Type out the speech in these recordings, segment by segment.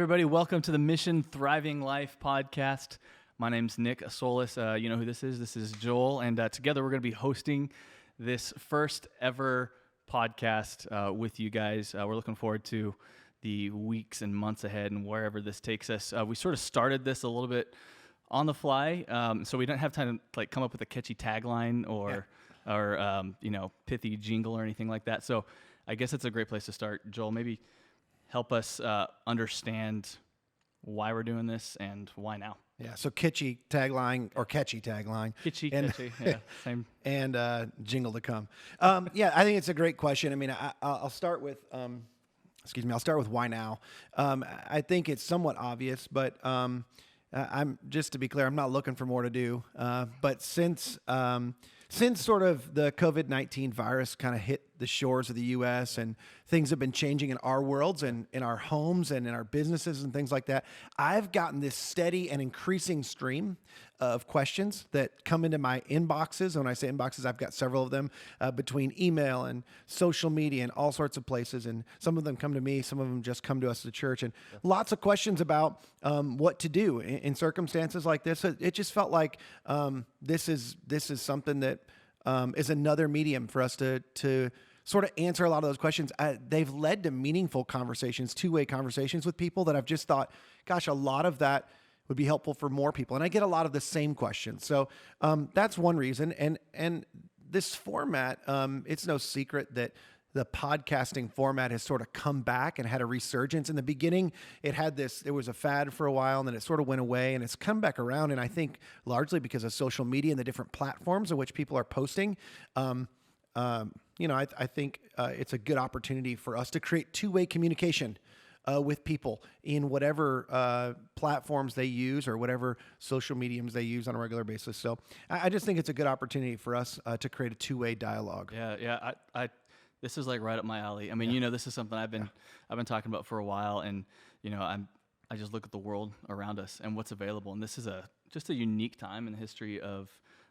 everybody. Welcome to the Mission Thriving Life podcast. My name's Nick Asolis. You know who this is. This is Joel, and together we're going to be hosting this first ever podcast with you guys. We're looking forward to the weeks and months ahead and wherever this takes us. We sort of started this a little bit on the fly, so we don't have time to come up with a catchy tagline or pithy jingle or anything like that. So I guess it's a great place to start. Joel, maybe help us understand why we're doing this and why now. Yeah, so kitschy tagline or catchy tagline. Catchy, yeah, same. And jingle to come. Yeah, I think it's a great question. I mean, I'll start with, I'll start with why now. I think it's somewhat obvious, but I'm just to be clear, I'm not looking for more to do. But since sort of the COVID-19 virus kind of hit the shores of the U.S. and things have been changing in our worlds and in our homes and in our businesses and things like that, I've gotten this steady and increasing stream of questions that come into my inboxes. When I say inboxes, I've got several of them between email and social media and all sorts of places. And some of them come to me, some of them just come to us at the church. And lots of questions about what to do in circumstances like this. It just felt like this is something that is another medium for us to sort of answer a lot of those questions. They've led to meaningful conversations, two-way conversations with people that I've just thought, gosh, a lot of that would be helpful for more people. And I get a lot of the same questions. So that's one reason. And this format, it's no secret that the podcasting format has sort of come back and had a resurgence. In the beginning, there was a fad for a while, and then it sort of went away, and it's come back around. And I think largely because of social media and the different platforms in which people are posting, I think it's a good opportunity for us to create two-way communication with people in whatever platforms they use or whatever social mediums they use on a regular basis. So I just think it's a good opportunity for us to create a two-way dialogue. Yeah. This is like right up my alley. I mean, this is something I've been talking about for a while, and I just look at the world around us and what's available, and this is just a unique time in the history of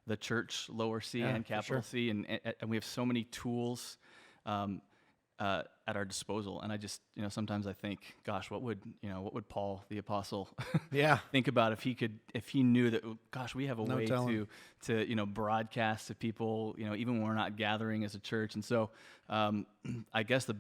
the church, lower C and capital C, and we have so many tools at our disposal. And I just, sometimes I think, gosh, what would Paul the apostle think about if he knew that, gosh, we have a way to broadcast to people, even when we're not gathering as a church. And so I guess the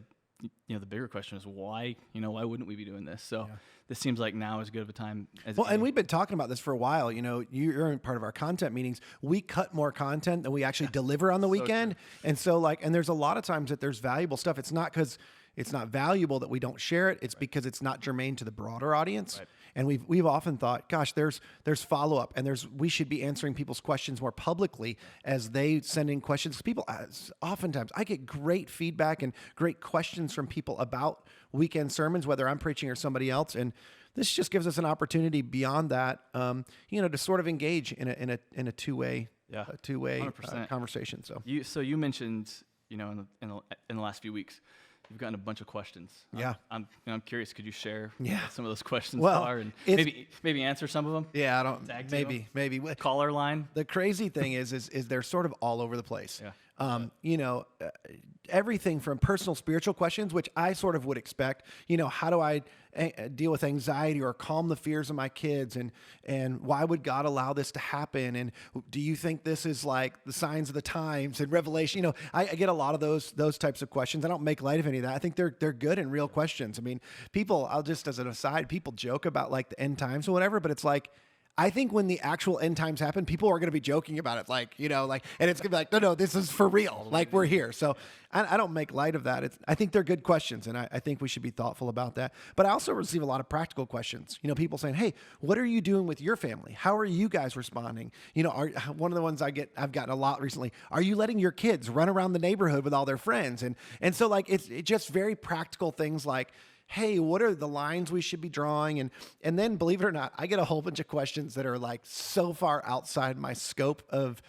bigger question is why wouldn't we be doing this? So this seems like now is as good of a time as any. And we've been talking about this for a while. You're in part of our content meetings. We cut more content than we actually deliver on the weekend. True. And so and there's a lot of times that there's valuable stuff. It's not because it's not valuable that we don't share it. It's because it's not germane to the broader audience. Right. And we've often thought, gosh, there's follow-up, and we should be answering people's questions more publicly as they send in questions. Oftentimes I get great feedback and great questions from people about weekend sermons, whether I'm preaching or somebody else. And this just gives us an opportunity beyond that, to sort of engage in a two-way conversation. So you mentioned, in the last few weeks, you've gotten a bunch of questions. Yeah. I'm curious, could you share what some of those questions are and maybe answer some of them? Yeah, maybe. Caller line. The crazy thing is they're sort of all over the place. Yeah. Everything from personal spiritual questions, which I sort of would expect, how do I deal with anxiety or calm the fears of my kids, and why would God allow this to happen, and do you think this is like the signs of the times and Revelation? I get a lot of those types of questions. I don't make light of any of that. I think they're good and real questions. I mean, I'll just as an aside, people joke about like the end times or whatever, but it's like, I think when the actual end times happen, people are going to be joking about it, and it's going to be like, no, this is for real. Like, we're here. So I don't make light of that. I think they're good questions, and I think we should be thoughtful about that. But I also receive a lot of practical questions. People saying, hey, what are you doing with your family? How are you guys responding? One of the ones I've gotten a lot recently, are you letting your kids run around the neighborhood with all their friends? And so it's just very practical things like, hey, what are the lines we should be drawing? And then, believe it or not, I get a whole bunch of questions that are like so far outside my scope of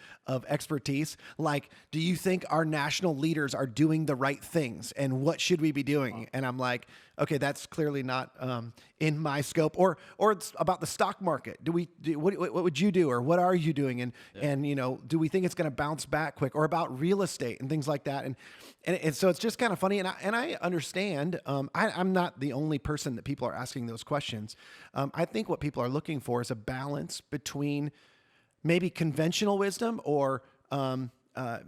expertise. Like, do you think our national leaders are doing the right things? And what should we be doing? And I'm like, okay, that's clearly not in my scope. Or it's about the stock market. What would you do, or what are you doing? And do we think it's going to bounce back quick? Or about real estate and things like that. And so it's just kind of funny. And I understand. I'm not the only person that people are asking those questions. I think what people are looking for is a balance between maybe conventional wisdom, or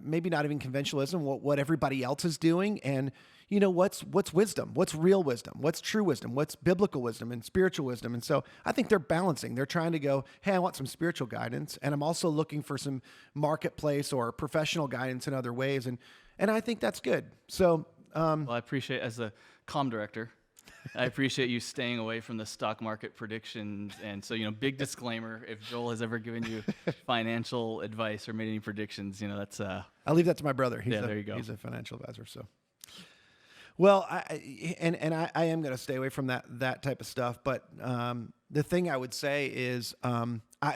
maybe not even conventional wisdom, what everybody else is doing, and what's wisdom, what's real wisdom, what's true wisdom, what's biblical wisdom and spiritual wisdom. And so I think they're balancing. They're trying to go, hey, I want some spiritual guidance, and I'm also looking for some marketplace or professional guidance in other ways, and I think that's good. So well, I appreciate, as a comm director, I appreciate you staying away from the stock market predictions. And so, big disclaimer, if Joel has ever given you financial advice or made any predictions, that's... I'll leave that to my brother. There you go. He's a financial advisor, so... Well, I am going to stay away from that type of stuff. But the thing I would say is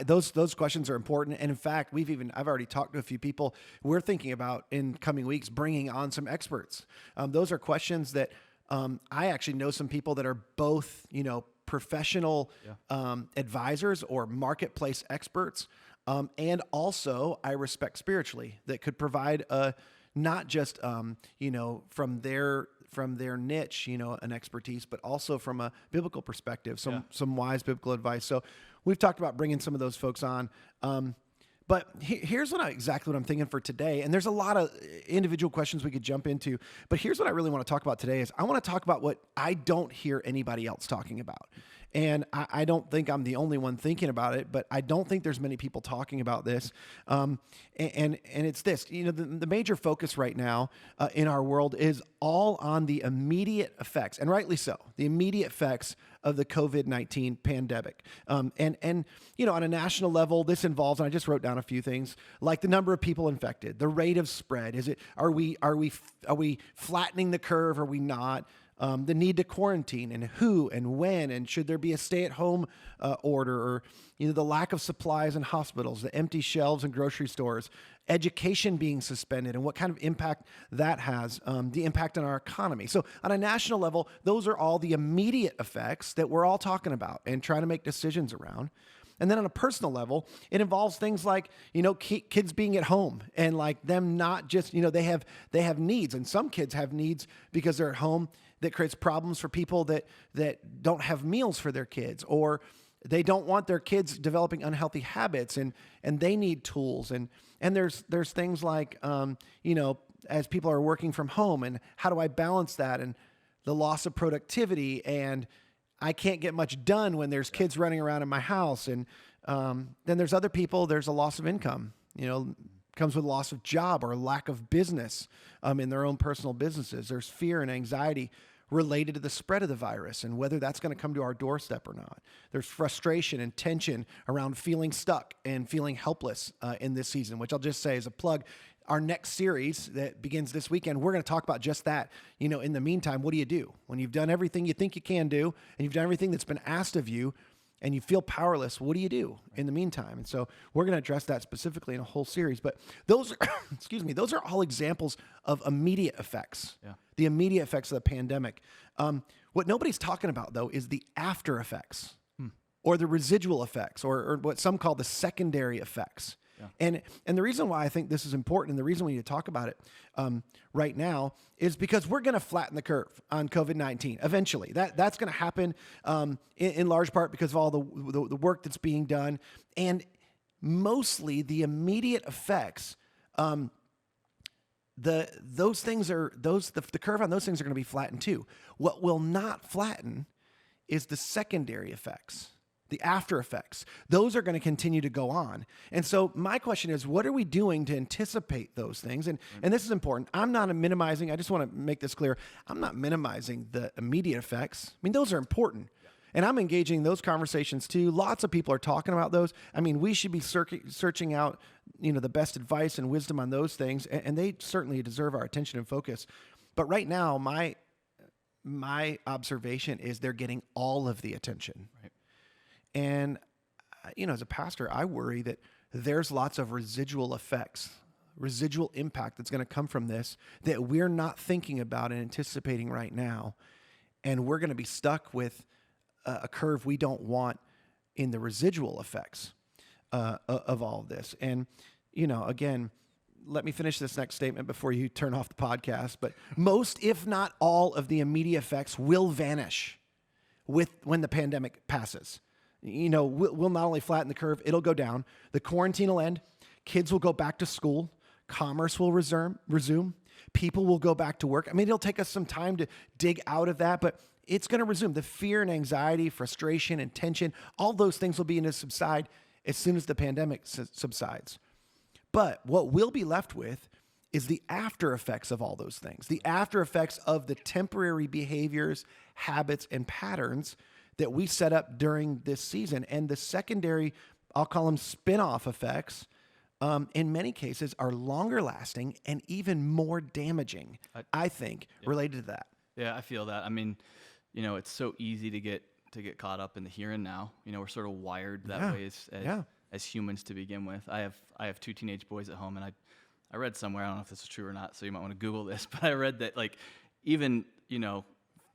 those questions are important. And in fact, I've already talked to a few people. We're thinking about in coming weeks bringing on some experts. Those are questions that I actually know some people that are both professional advisors or marketplace experts, and also I respect spiritually, that could provide not just from their niche, an expertise, but also from a biblical perspective, some wise biblical advice. So we've talked about bringing some of those folks on. But here's exactly what I'm thinking for today. And there's a lot of individual questions we could jump into. But here's what I really want to talk about today is I want to talk about what I don't hear anybody else talking about. And I don't think I'm the only one thinking about it, but I don't think there's many people talking about this. And it's this, the major focus right now in our world is all on the immediate effects, and rightly so, the immediate effects of the COVID-19 pandemic. And on a national level, this involves, and I just wrote down a few things, like the number of people infected, the rate of spread. Are we flattening the curve? Are we not? The need to quarantine, and who and when, and should there be a stay-at-home order, or the lack of supplies in hospitals, the empty shelves in grocery stores, education being suspended, and what kind of impact that has, the impact on our economy. So on a national level, those are all the immediate effects that we're all talking about and trying to make decisions around. And then on a personal level, it involves things like, kids being at home, and like them not just, they have needs, and some kids have needs because they're at home that creates problems for people that don't have meals for their kids, or they don't want their kids developing unhealthy habits, and they need tools. And there's things like, as people are working from home, and how do I balance that, and the loss of productivity, and I can't get much done when there's kids running around in my house. And then there's other people, there's a loss of income, comes with loss of job or lack of business in their own personal businesses. There's fear and anxiety related to the spread of the virus and whether that's going to come to our doorstep or not. There's frustration and tension around feeling stuck and feeling helpless in this season, which I'll just say as a plug. Our next series that begins this weekend, we're going to talk about just that. In the meantime, what do you do when you've done everything you think you can do, and you've done everything that's been asked of you, and you feel powerless? What do you do in the meantime? And so we're going to address that specifically in a whole series. But those are, those are all examples of immediate effects, the immediate effects of the pandemic. What nobody's talking about, though, is the after effects or the residual effects, or what some call the secondary effects. Yeah. And the reason why I think this is important, and the reason we need to talk about it right now, is because we're going to flatten the curve on COVID-19 eventually. That's going to happen in large part because of all the work that's being done, and mostly the immediate effects. The curve on those things are going to be flattened too. What will not flatten is the secondary effects. The after effects, those are going to continue to go on. And so my question is, what are we doing to anticipate those things? And this is important. I'm not minimizing, I just want to make this clear. I'm not minimizing the immediate effects. I mean, those are important. And I'm engaging those conversations too. Lots of people are talking about those. I mean, we should be searching out, the best advice and wisdom on those things. And they certainly deserve our attention and focus. But right now, my observation is they're getting all of the attention. Right. And, as a pastor, I worry that there's lots of residual effects, residual impact that's going to come from this that we're not thinking about and anticipating right now. and we're going to be stuck with a curve we don't want in the residual effects of all of this. And, again, let me finish this next statement before you turn off the podcast. But most, if not all, of the immediate effects will vanish when the pandemic passes. We'll not only flatten the curve, it'll go down. The quarantine will end. Kids will go back to school. Commerce will resume. People will go back to work. I mean, it'll take us some time to dig out of that, but it's going to resume. The fear and anxiety, frustration and tension, all those things will begin to subside as soon as the pandemic subsides. But what we'll be left with is the after effects of all those things, the after effects of the temporary behaviors, habits, and patterns that we set up during this season. And the secondary, I'll call them spin-off effects, in many cases are longer lasting and even more damaging, I think, related to that. Yeah, I feel that. I mean, it's so easy to get caught up in the here and now. We're sort of wired that way as humans to begin with. I have 2 teenage boys at home, and I read somewhere, I don't know if this is true or not, so you might want to Google this, but I read that even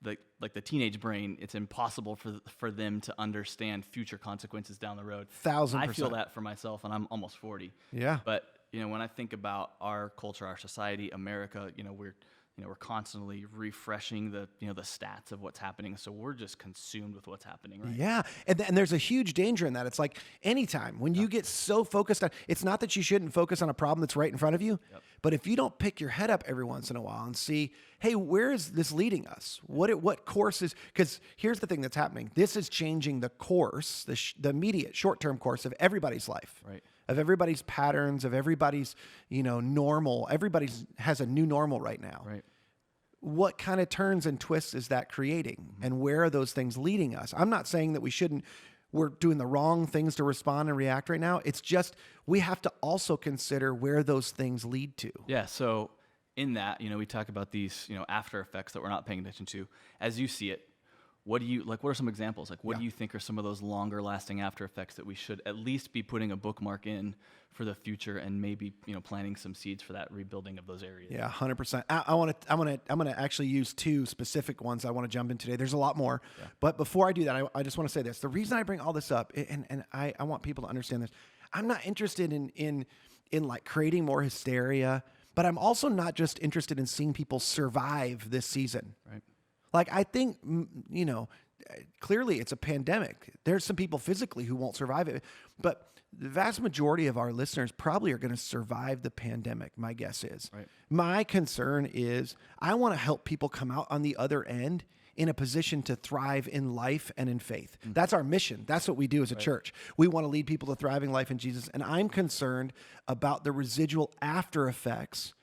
the teenage brain, it's impossible for them to understand future consequences down the road. 1,000%. I feel that for myself, and I'm almost 40. Yeah. But when I think about our culture, our society, America, we're constantly refreshing the stats of what's happening. So we're just consumed with what's happening, right? Yeah. And there's a huge danger in that. It's like anytime when you get so focused on, it's not that you shouldn't focus on a problem that's right in front of you, but if you don't pick your head up every once in a while and see, hey, where is this leading us? What course is, because here's the thing that's happening. This is changing the course, the immediate short-term course of everybody's life. Right. Of everybody's patterns, of everybody's, normal. Everybody's has a new normal right now. Right. What kind of turns and twists is that creating? And where are those things leading us? I'm not saying that we're doing the wrong things to respond and react right now. It's just, we have to also consider where those things lead to. Yeah. So in that, we talk about these, after effects that we're not paying attention to. As you see it, what are some examples? What do you think are some of those longer lasting after effects that we should at least be putting a bookmark in for the future, and maybe, planting some seeds for that rebuilding of those areas? Yeah, 100%. I'm going to actually use 2 specific ones I want to jump in today. There's a lot more, but before I do that, I just want to say this. The reason I bring all this up, and I want people to understand this, I'm not interested in creating more hysteria, but I'm also not just interested in seeing people survive this season. Right. I think, clearly it's a pandemic. There's some people physically who won't survive it, but the vast majority of our listeners probably are going to survive the pandemic, my guess is. Right. My concern is I want to help people come out on the other end in a position to thrive in life and in faith. That's our mission. That's what we do as a church. We want to lead people to thriving life in Jesus, and I'm concerned about the residual after effects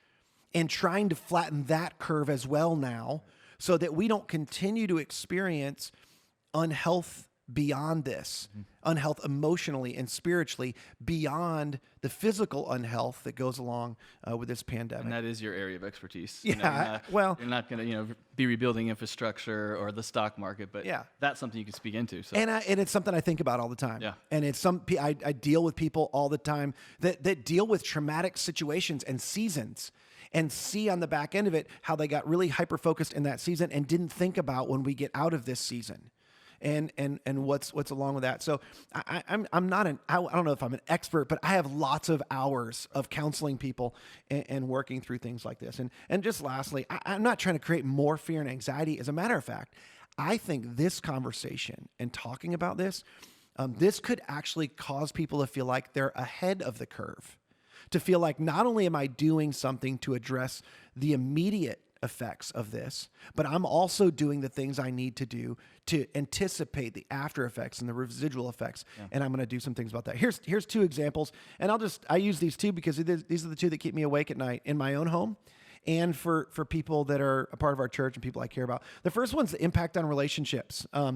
and trying to flatten that curve as well now, so that we don't continue to experience unhealth beyond this, unhealth emotionally and spiritually beyond the physical unhealth that goes along with this pandemic. And that is your area of expertise. Yeah, you're not going to be rebuilding infrastructure or the stock market, but that's something you can speak into. So. And it's something I think about all the time. Yeah. And it's I deal with people all the time that deal with traumatic situations and seasons, and see on the back end of it how they got really hyper-focused in that season and didn't think about when we get out of this season and what's along with that. So I'm not I don't know if I'm an expert, but I have lots of hours of counseling people and working through things like this. And just lastly, I'm not trying to create more fear and anxiety. As a matter of fact, I think this conversation and talking about this could actually cause people to feel like they're ahead of the curve. To feel like not only am I doing something to address the immediate effects of this, but I'm also doing the things I need to do to anticipate the after effects and the residual effects. Yeah. And I'm going to do some things about that. Here's 2 examples. And I use these 2 because these are the 2 that keep me awake at night in my own home and for people that are a part of our church and people I care about. The first one's the impact on relationships. As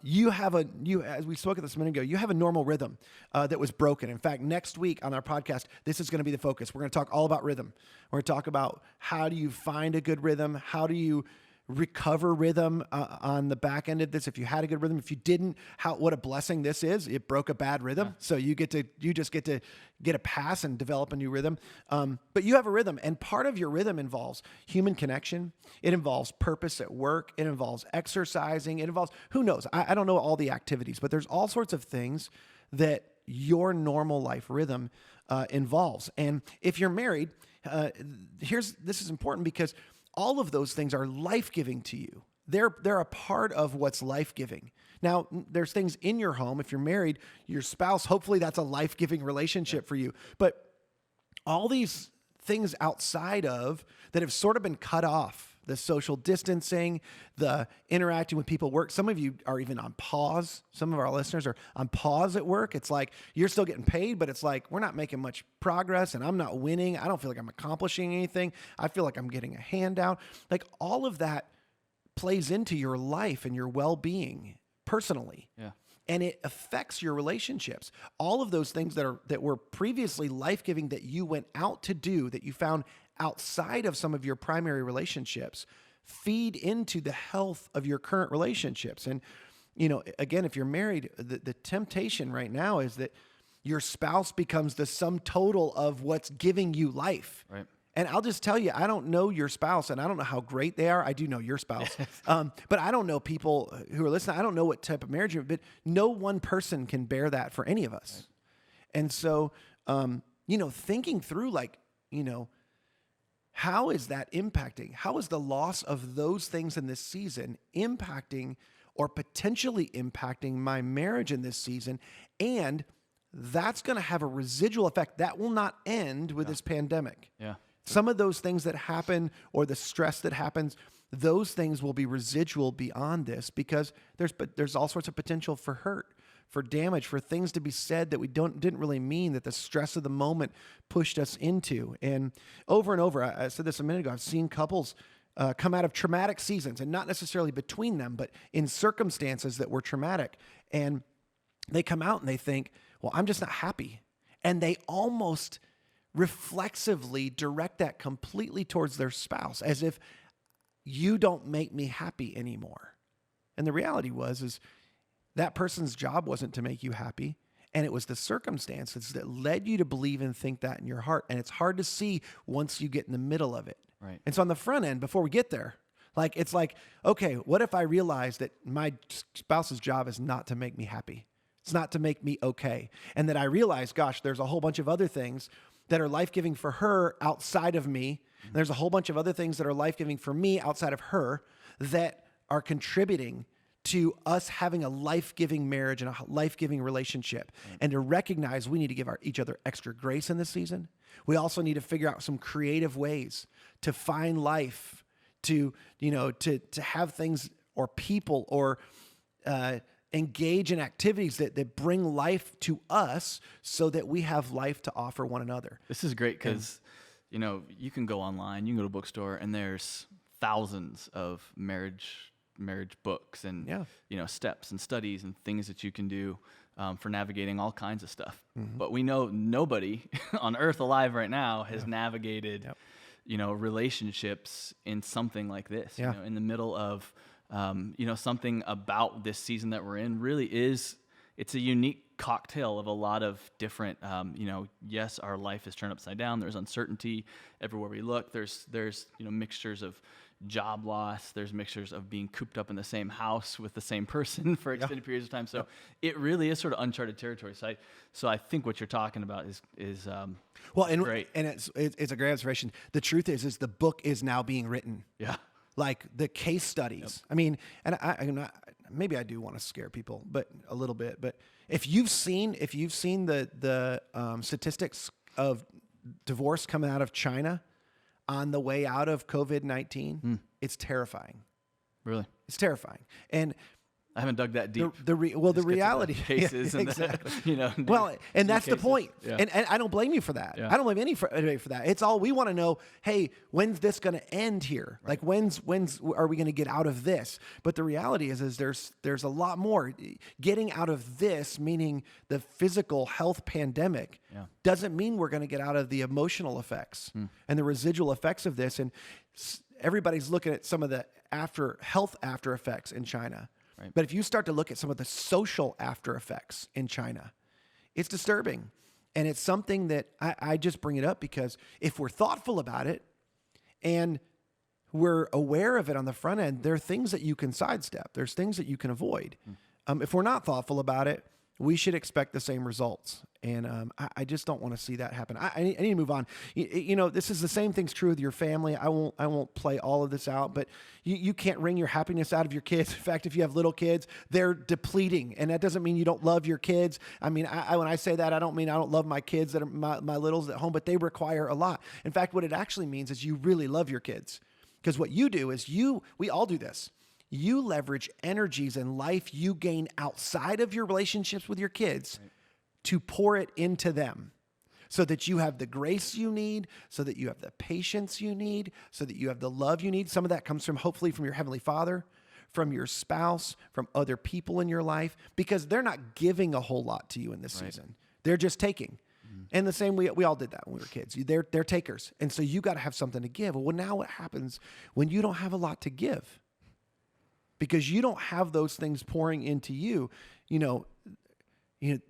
we spoke at this a minute ago, you have a normal rhythm that was broken. In fact, next week on our podcast, this is going to be the focus. We're going to talk all about rhythm. We're going to talk about how do you find a good rhythm? How do you recover rhythm on the back end of this. If you had a good rhythm, if you didn't, what a blessing this is. It broke a bad rhythm. Yeah. So you just get to get a pass and develop a new rhythm. But you have a rhythm, and part of your rhythm involves human connection. It involves purpose at work. It involves exercising. It involves, who knows? I don't know all the activities, but there's all sorts of things that your normal life rhythm involves. And if you're married, this is important because all of those things are life-giving to you. They're a part of what's life-giving. Now, there's things in your home. If you're married, your spouse, hopefully that's a life-giving relationship for you. But all these things outside of that have sort of been cut off, the social distancing, the interacting with people at work. Some of you are even on pause. Some of our listeners are on pause at work. It's like you're still getting paid, but it's like we're not making much progress and I'm not winning. I don't feel like I'm accomplishing anything. I feel like I'm getting a handout. Like all of that plays into your life and your well-being personally. Yeah. And it affects your relationships. All of those things that were previously life-giving that you went out to do, that you found outside of some of your primary relationships, feed into the health of your current relationships. And, again, if you're married, the temptation right now is that your spouse becomes the sum total of what's giving you life. Right. And I'll just tell you, I don't know your spouse, and I don't know how great they are. I do know your spouse. But I don't know people who are listening. I don't know what type of marriage you're in, but no one person can bear that for any of us. Right. And so, thinking through how is that impacting? How is the loss of those things in this season impacting or potentially impacting my marriage in this season? And that's going to have a residual effect. That will not end with this pandemic. Yeah. Some of those things that happen or the stress that happens, those things will be residual beyond this because there's all sorts of potential for hurt, for damage, for things to be said that we didn't really mean, that the stress of the moment pushed us into. And over, I said this a minute ago, I've seen couples come out of traumatic seasons, and not necessarily between them, but in circumstances that were traumatic. And they come out and they think, well, I'm just not happy. And they almost reflexively direct that completely towards their spouse, as if you don't make me happy anymore. And the reality is that person's job wasn't to make you happy, and it was the circumstances that led you to believe and think that in your heart. And it's hard to see once you get in the middle of it. Right. And so on the front end, before we get there, it's like, okay, what if I realize that my spouse's job is not to make me happy? It's not to make me okay. And that I realize, gosh, there's a whole bunch of other things that are life-giving for her outside of me. Mm-hmm. There's a whole bunch of other things that are life-giving for me outside of her that are contributing to us having a life-giving marriage and a life-giving relationship. Mm-hmm. And to recognize we need to give each other extra grace in this season. We also need to figure out some creative ways to find life, to have things or people or engage in activities that bring life to us so that we have life to offer one another. This is great because, you can go online, you can go to a bookstore, and there's thousands of marriage books and, steps and studies and things that you can do for navigating all kinds of stuff. Mm-hmm. But we know nobody on earth alive right now has navigated, relationships in something like this, in the middle of, something about this season that we're in really it's a unique cocktail of a lot of different, yes, our life is turned upside down. There's uncertainty everywhere we look. There's mixtures of job loss. There's mixtures of being cooped up in the same house with the same person for extended periods of time. So it really is sort of uncharted territory. So I think what you're talking about is great. And it's a great observation. The truth is the book is now being written. Yeah. Like the case studies. Yep. I mean, and I'm not, maybe I do want to scare people, but a little bit. But if you've seen the statistics of divorce coming out of China on the way out of COVID-19, it's terrifying. Really, it's terrifying. And I haven't dug that deep. The reality cases and exactly. And that's the point. Yeah. And I don't blame you for that. Yeah. I don't blame anybody for that. It's all we want to know. Hey, when's this going to end here? Right. Like when's are we going to get out of this? But the reality is there's a lot more. Getting out of this, meaning the physical health pandemic, doesn't mean we're going to get out of the emotional effects and the residual effects of this. And everybody's looking at some of the health after effects in China. Right. But if you start to look at some of the social after effects in China, it's disturbing. And it's something that I just bring it up because if we're thoughtful about it and we're aware of it on the front end, there are things that you can sidestep. There's things that you can avoid. If we're not thoughtful about it, we should expect the same results. And I just don't want to see that happen. I need to move on. You know, this is the same thing's true with your family. I won't play all of this out, but you can't wring your happiness out of your kids. In fact, if you have little kids, they're depleting. And that doesn't mean you don't love your kids. I mean, when I say that, I don't mean I don't love my kids that are my littles at home, but they require a lot. In fact, what it actually means is you really love your kids. Because what you do is we all do this. You leverage energies and life you gain outside of your relationships with your kids to pour it into them so that you have the grace you need, so that you have the patience you need, so that you have the love you need. Some of that comes hopefully from your Heavenly Father, from your spouse, from other people in your life, because they're not giving a whole lot to you in this season. They're just taking. And the same, we all did that when we were kids. They're takers. And so you got to have something to give. Well, now what happens when you don't have a lot to give? Because you don't have those things pouring into you, you know,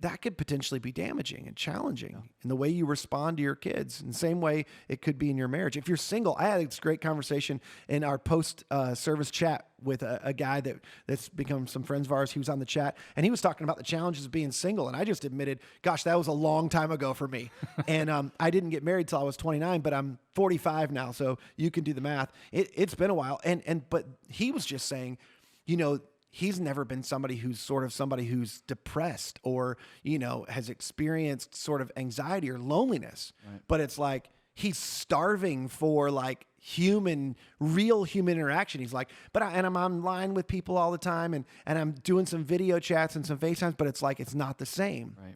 that could potentially be damaging and challenging in the way you respond to your kids. In the same way it could be in your marriage. If you're single, I had this great conversation in our post-service chat with a guy that's become some friends of ours. He was on the chat, and he was talking about the challenges of being single. And I just admitted, gosh, that was a long time ago for me. And I didn't get married till I was 29, but I'm 45 now, so you can do the math. It's been a while. But he was just saying, you know, he's never been somebody who's depressed or, you know, has experienced sort of anxiety or loneliness. Right. But it's like he's starving for like real human interaction. He's like, I'm online with people all the time and I'm doing some video chats and some FaceTimes, but it's like it's not the same. Right.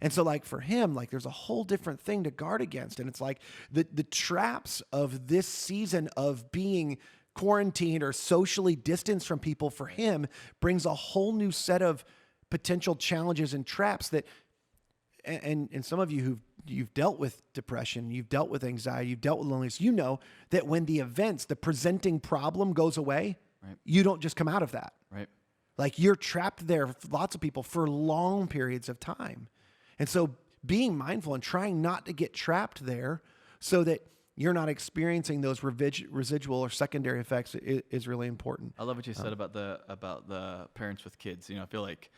And so like for him, like there's a whole different thing to guard against. And it's like the traps of this season of being quarantined or socially distanced from people for him brings a whole new set of potential challenges and traps that, and some of you you've dealt with depression, you've dealt with anxiety, you've dealt with loneliness, you know that when the presenting problem goes away, you don't just come out of that. Right. Like you're trapped there, lots of people, for long periods of time. And so being mindful and trying not to get trapped there so that you're not experiencing those residual or secondary effects is really important. I love what you said about the parents with kids. You know, I feel like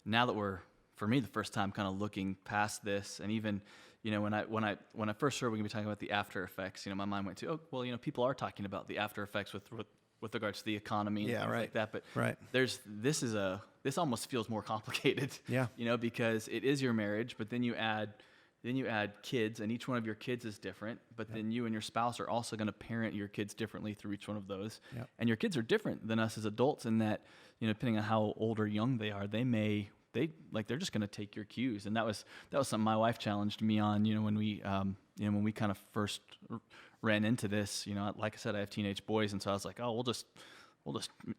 now that we're, for me, the first time kind of looking past this, and even, you know, when I first heard we're gonna be talking about the after effects, you know, my mind went to, oh, well, you know, people are talking about the after effects with regards to the economy and things like that. But this almost feels more complicated. Yeah. You know, because it is your marriage, but then you add kids, and each one of your kids is different, but then you and your spouse are also going to parent your kids differently through each one of those. Yep. And your kids are different than us as adults in that, you know, depending on how old or young they are, they're just going to take your cues. And that was something my wife challenged me on, you know, when we kind of first ran into this. You know, like I said, I have teenage boys, and so I was like, oh, we'll just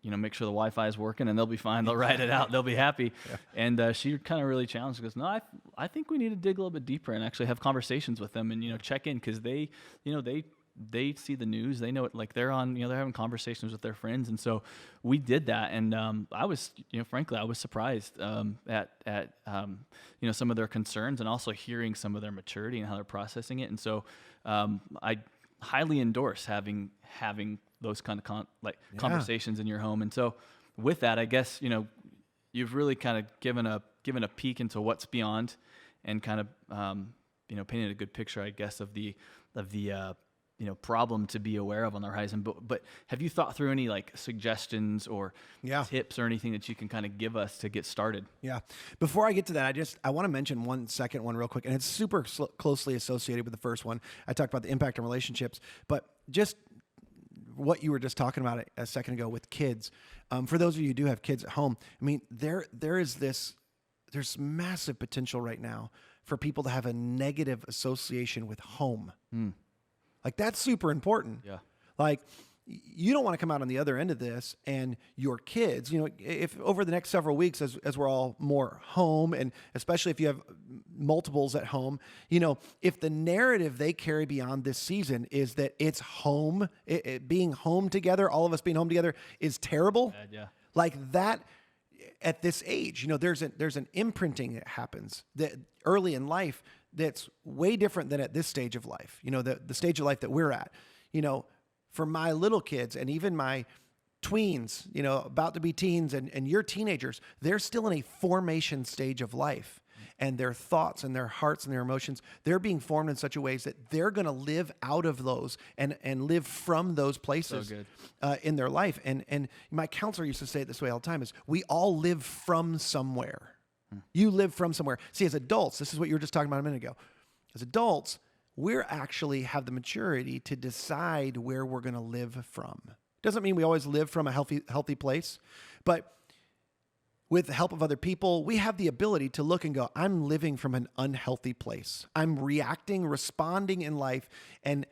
you know, make sure the Wi-Fi is working and they'll be fine. They'll ride it out. They'll be happy. Yeah. And she kind of really challenged. She goes, no, I think we need to dig a little bit deeper and actually have conversations with them and, you know, check in, because they see the news. They know it, like they're on, you know, they're having conversations with their friends. And so we did that. And I was, you know, frankly, I was surprised at you know, some of their concerns and also hearing some of their maturity and how they're processing it. And so I highly endorse having those kind of conversations in your home. And so with that, I guess, you know, you've really kind of given a peek into what's beyond and kind of, you know, painted a good picture, I guess, of the you know, problem to be aware of on the horizon. But have you thought through any like suggestions or tips or anything that you can kind of give us to get started? Yeah. Before I get to that, I want to mention one real quick, and it's super closely associated with the first one. I talked about the impact on relationships, but just what you were just talking about a second ago with kids. For those of you who do have kids at home, I mean, there's massive potential right now for people to have a negative association with home. Like that's super important. Yeah. Like you don't want to come out on the other end of this and your kids, you know, if over the next several weeks as we're all more home, and especially if you have multiples at home, if the narrative they carry beyond this season is that it's home, being home together, all of us being home together is terrible. Bad, yeah. Like that at this age, there's an imprinting that happens that early in life that's way different than at this stage of life. The stage of life that we're at, for my little kids and even my tweens, about to be teens and your teenagers, they're still in a formation stage of life. And their thoughts and their hearts and their emotions, they're being formed in such a ways that they're going to live out of those and live from those places in their life. And my counselor used to say it this way all the time is, we all live from somewhere. You live from somewhere. See, as adults, this is what you were just talking about a minute ago. As adults, we're actually have the maturity to decide where we're going to live from. Doesn't mean we always live from a healthy place, but with the help of other people, we have the ability to look and go, I'm living from an unhealthy place. I'm responding in life and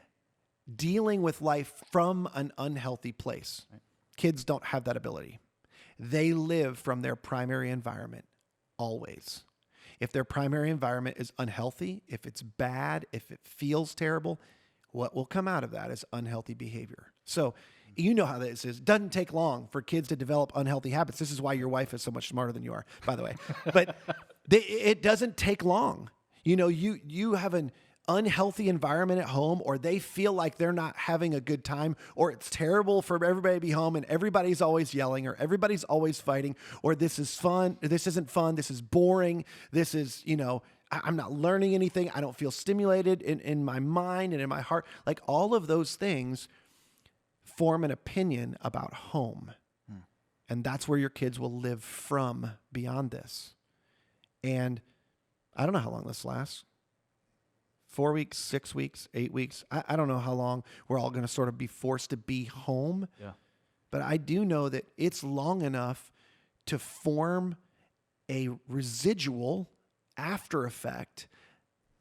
dealing with life from an unhealthy place. Right. Kids don't have that ability. They live from their primary environment always. If their primary environment is unhealthy, if it's bad, if it feels terrible, what will come out of that is unhealthy behavior. So you know how this is. It doesn't take long for kids to develop unhealthy habits. This is why your wife is so much smarter than you are, by the way. But it doesn't take long. You have an unhealthy environment at home, or they feel like they're not having a good time, or it's terrible for everybody to be home and everybody's always yelling, or everybody's always fighting, or this is fun, this isn't fun, this is boring, this is, I'm not learning anything, I don't feel stimulated in my mind and in my heart. Like all of those things form an opinion about home. And that's where your kids will live from beyond this. And I don't know how long this lasts. 4 weeks, 6 weeks, 8 weeks. I don't know how long we're all going to sort of be forced to be home. Yeah. But I do know that it's long enough to form a residual after effect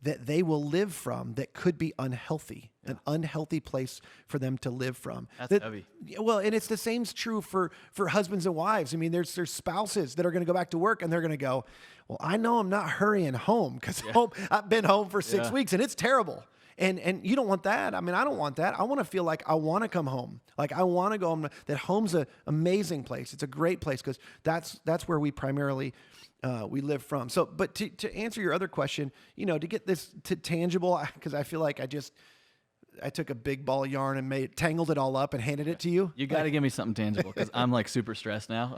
that they will live from that could be unhealthy, an unhealthy place for them to live from. That's heavy. Well, and it's the same true for husbands and wives. I mean, there's spouses that are going to go back to work and they're going to go, well, I know I'm not hurrying home because I've been home for 6 weeks and it's terrible. And you don't want that. I mean, I don't want that. I want to feel like I want to come home. Like I want to go home. That home's an amazing place. It's a great place because that's where we primarily we live from. So, but to answer your other question, to get this to tangible, because I feel like I took a big ball of yarn and tangled it all up and handed it to you. You got to give me something tangible because I'm like super stressed now.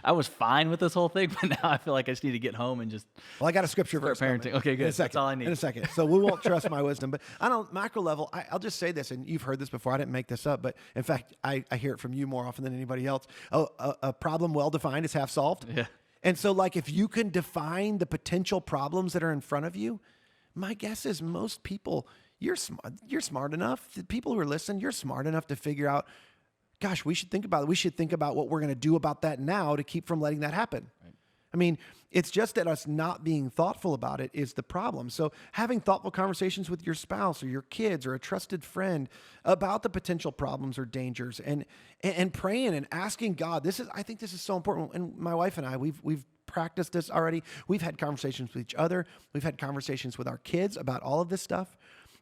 I was fine with this whole thing, but now I feel like I just need to get home and just. Well, I got a scripture verse. Parenting. Okay, good. That's all I need. In a second. So we won't trust my wisdom, but on a macro level, I'll just say this, and you've heard this before. I didn't make this up, but in fact, I hear it from you more often than anybody else. A problem well defined is half solved. Yeah. And so like if you can define the potential problems that are in front of you, my guess is most people, you're smart enough. The people who are listening, you're smart enough to figure out, gosh, we should think about it. We should think about what we're going to do about that now to keep from letting that happen. Right. I mean, it's just that us not being thoughtful about it is the problem. So having thoughtful conversations with your spouse or your kids or a trusted friend about the potential problems or dangers and praying and asking God, I think this is so important. And my wife and I, we've practiced this already. We've had conversations with each other. We've had conversations with our kids about all of this stuff.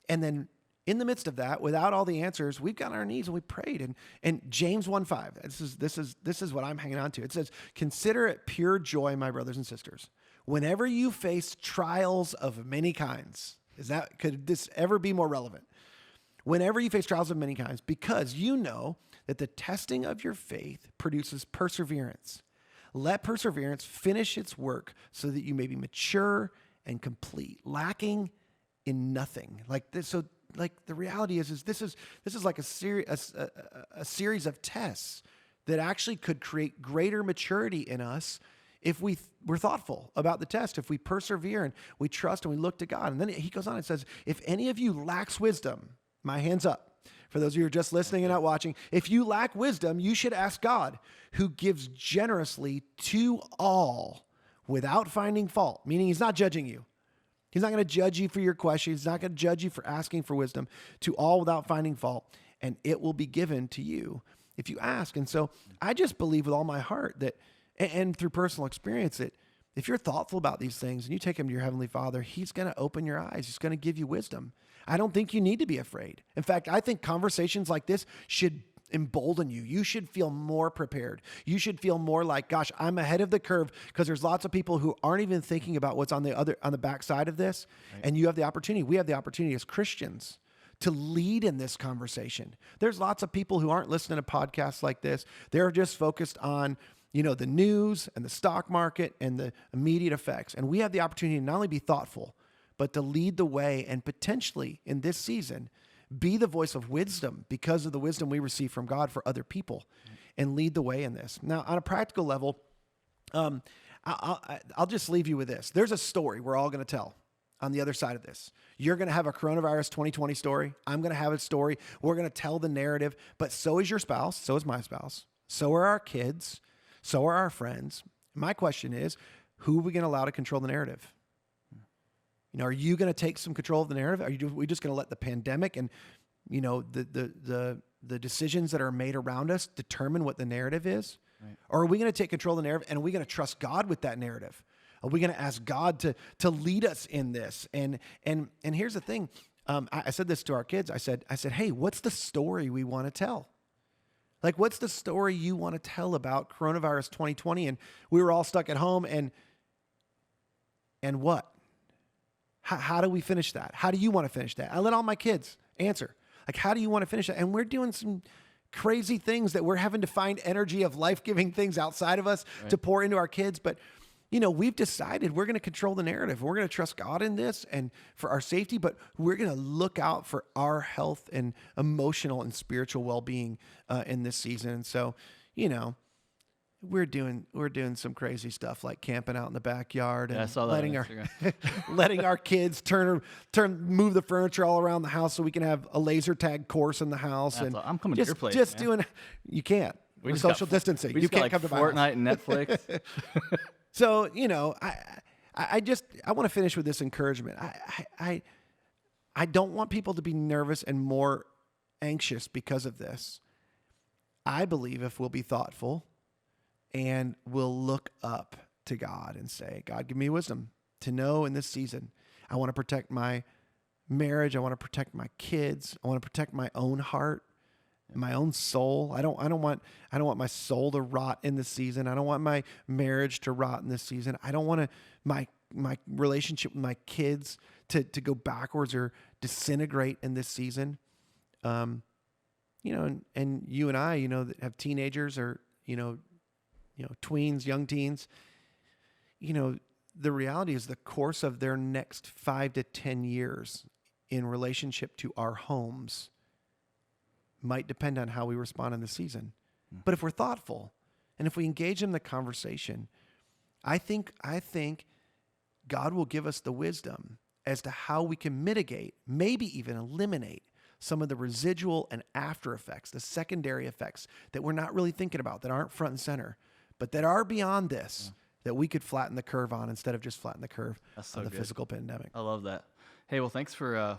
And then in the midst of that, without all the answers, we've got on our knees and we prayed. And James 1:5, this is what I'm hanging on to. It says, "Consider it pure joy, my brothers and sisters, whenever you face trials of many kinds." Could this ever be more relevant? Whenever you face trials of many kinds, because you know that the testing of your faith produces perseverance. Let perseverance finish its work so that you may be mature and complete, lacking in nothing. Like this, so like the reality is this is like a series of tests that actually could create greater maturity in us if we're thoughtful about the test, if we persevere and we trust and we look to God. And then he goes on and says, if any of you lacks wisdom, my hand's up. For those of you who are just listening and not watching, if you lack wisdom, you should ask God, who gives generously to all without finding fault, meaning he's not judging you. He's not going to judge you for your question. He's not going to judge you for asking for wisdom, to all without finding fault, and it will be given to you if you ask. And so I just believe with all my heart that, and through personal experience, that if you're thoughtful about these things and you take them to your Heavenly Father, He's going to open your eyes. He's going to give you wisdom. I don't think you need to be afraid. In fact, I think conversations like this should embolden you. You should feel more prepared. You should feel more like, gosh, I'm ahead of the curve, because there's lots of people who aren't even thinking about what's on the backside of this. Right. And you have the opportunity. We have the opportunity as Christians to lead in this conversation. There's lots of people who aren't listening to podcasts like this. They're just focused on, the news and the stock market and the immediate effects. And we have the opportunity to not only be thoughtful, but to lead the way and potentially in this season be the voice of wisdom because of the wisdom we receive from God for other people, and lead the way in this. Now, on a practical level, I'll just leave you with this. There's a story we're all going to tell on the other side of this. You're going to have a coronavirus 2020 story. I'm going to have a story. We're going to tell the narrative, but so is your spouse. So is my spouse. So are our kids. So are our friends. My question is, who are we going to allow to control the narrative? Are you going to take some control of the narrative? Are we just going to let the pandemic and, the decisions that are made around us determine what the narrative is? Right. Or are we going to take control of the narrative, and are we going to trust God with that narrative? Are we going to ask God to lead us in this? And here's the thing. I said this to our kids. I said, hey, what's the story we want to tell? Like, what's the story you want to tell about coronavirus 2020? And we were all stuck at home, and what? How do we finish that? How do you want to finish that? I let all my kids answer. Like, how do you want to finish that? And we're doing some crazy things that we're having to find energy of life-giving things outside of us to pour into our kids. But, we've decided we're going to control the narrative. We're going to trust God in this and for our safety, but we're going to look out for our health and emotional and spiritual well-being in this season. And so, we're doing some crazy stuff like camping out in the backyard and letting our kids move the furniture all around the house so we can have a laser tag course in the house. I'm coming to your place. You can't. We're social distancing. You can't come to my house. Fortnite and Netflix. So, I want to finish with this encouragement. I don't want people to be nervous and more anxious because of this. I believe if we'll be thoughtful and we'll look up to God and say, God, give me wisdom to know in this season. I want to protect my marriage. I want to protect my kids. I want to protect my own heart and my own soul. I don't want my soul to rot in this season. I don't want my marriage to rot in this season. I don't want my relationship with my kids to go backwards or disintegrate in this season. And you and I, that have teenagers or, tweens, young teens, the reality is the course of their next 5 to 10 years in relationship to our homes might depend on how we respond in the season. But if we're thoughtful and if we engage in the conversation, I think God will give us the wisdom as to how we can mitigate, maybe even eliminate some of the residual and after effects, the secondary effects that we're not really thinking about, that aren't front and center, but that are beyond this, that we could flatten the curve on instead of just flatten the curve on the physical pandemic. I love that. Hey, well, thanks for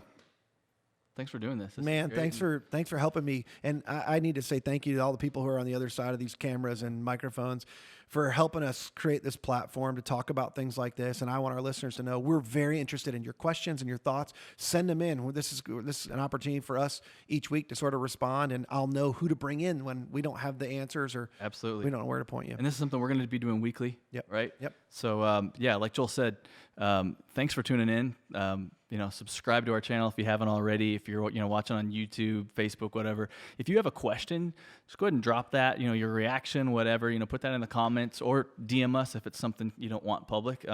doing this. Man, thanks for helping me. And I need to say thank you to all the people who are on the other side of these cameras and microphones for helping us create this platform to talk about things like this. And I want our listeners to know we're very interested in your questions and your thoughts. Send them in. This is an opportunity for us each week to sort of respond, and I'll know who to bring in when we don't have the answers or absolutely we don't know where to point you. And this is something we're going to be doing weekly. Yep. Right? Yep. So, like Joel said, thanks for tuning in. Subscribe to our channel if you haven't already. If you're watching on YouTube, Facebook, whatever. If you have a question, just go ahead and drop that. Your reaction, whatever. Put that in the comments or DM us if it's something you don't want public.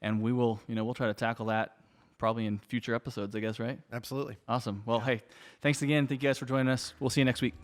And we will. We'll try to tackle that probably in future episodes, I guess. Right? Absolutely. Awesome. Well, hey, thanks again. Thank you guys for joining us. We'll see you next week.